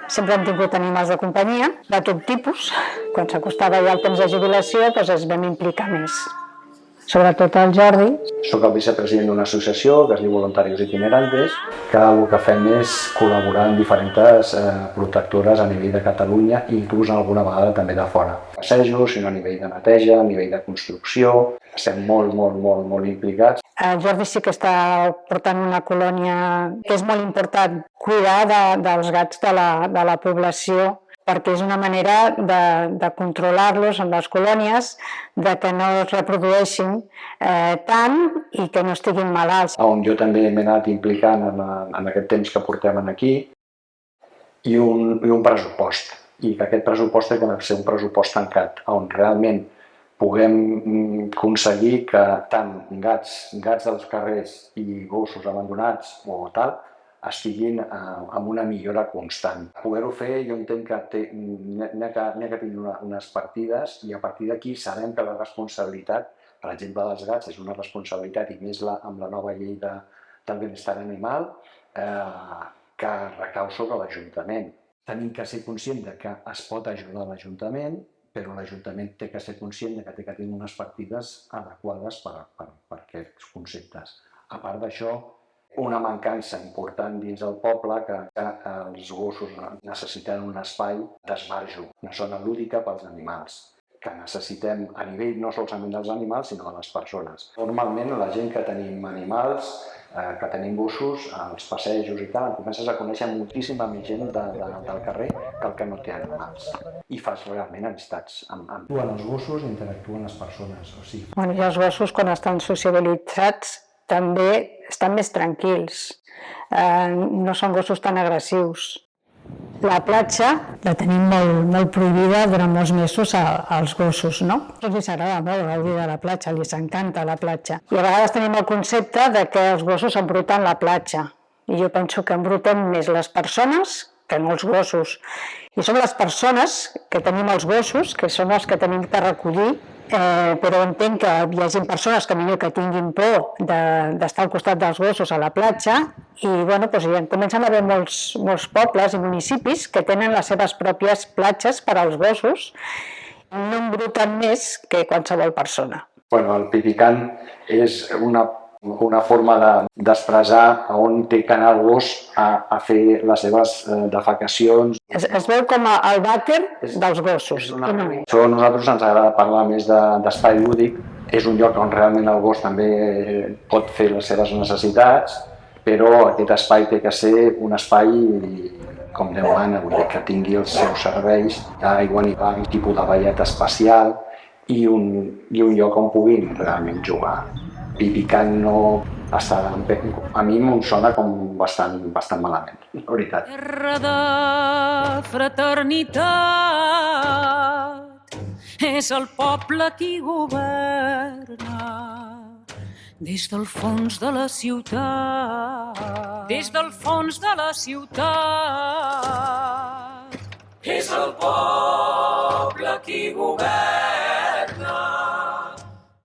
Sempre hem tingut animals de companyia, de tot tipus. Quan s'acostava ja el temps de jubilació, doncs es vam implicar més. Sobretot el Jordi. Soc el vicepresident d'una associació que es diu Voluntarios Itinerantes, que el que fem és col·laborar amb diferents protectores a nivell de Catalunya i inclús alguna vegada també de fora. Passejos, sinó a nivell de neteja, a nivell de construcció, estem molt implicats. El Jordi sí que està portant una colònia que és molt important cuidar dels gats de la població, perquè és una manera de controlar-los en les colònies, de que no es reprodueixin tant i que no estiguin malalts. On jo també m'he anat implicant en aquest temps que portem aquí, i un pressupost. I que aquest pressupost ha de ser un pressupost tancat, on realment puguem aconseguir que tant gats dels carrers i gossos abandonats o tal, estiguin amb una millora constant. Poder-ho fer, jo entenc que n'hi ha que tenir unes partides i a partir d'aquí sabem que la responsabilitat, per exemple, dels gats és una responsabilitat i més amb la nova llei del benestar animal que recau sobre l'Ajuntament. Tenim que ser conscient que es pot ajudar l'Ajuntament, però l'Ajuntament té que ser conscient que té que tenir unes partides adequades per aquests conceptes. A part d'això, una mancança important dins del poble que els gossos necessiten un espai d'esbarjo, una zona lúdica pels animals, que necessitem a nivell no solament dels animals, sinó de les persones. Normalment la gent que tenim animals, que tenim gossos, als passejos i tal, comences a conèixer moltíssima més gent del carrer que el que no té animals. I fas realment amistats. Actuen els gossos i interactuen les persones. I els gossos, quan estan sociabilitzats, també estan més tranquils, no són gossos tan agressius. La platja la tenim molt prohibida durant molts mesos als gossos, no? Els agrada molt gaudir de la platja, els encanta la platja. I a vegades tenim el concepte de que els gossos embruten la platja. I jo penso que embruten més les persones que no els gossos. I són les persones que tenim els gossos, que són els que tenim que recollir, però entenc que hi hagi persones que millor que tinguin por d'estar al costat dels gossos a la platja i comencen a haver molts pobles i municipis que tenen les seves pròpies platges per als gossos i no embruten més que qualsevol persona. El pipicant és una forma d'expressar on té que anar el gos a fer les seves defecacions. Es veu com el vàter dels gossos. A nosaltres ens agrada parlar més d'espai lúdic. És un lloc on realment el gos també pot fer les seves necessitats, però aquest espai té que ser un espai com Déu mana, que tingui els seus serveis d'aigua, un tipus de ballet especial i un lloc on puguin realment jugar. Pipicant no està... A mi em sona com bastant malament, la veritat. Terra de fraternitat és el poble qui governa des del fons de la ciutat. Des del fons de la ciutat és el poble qui governa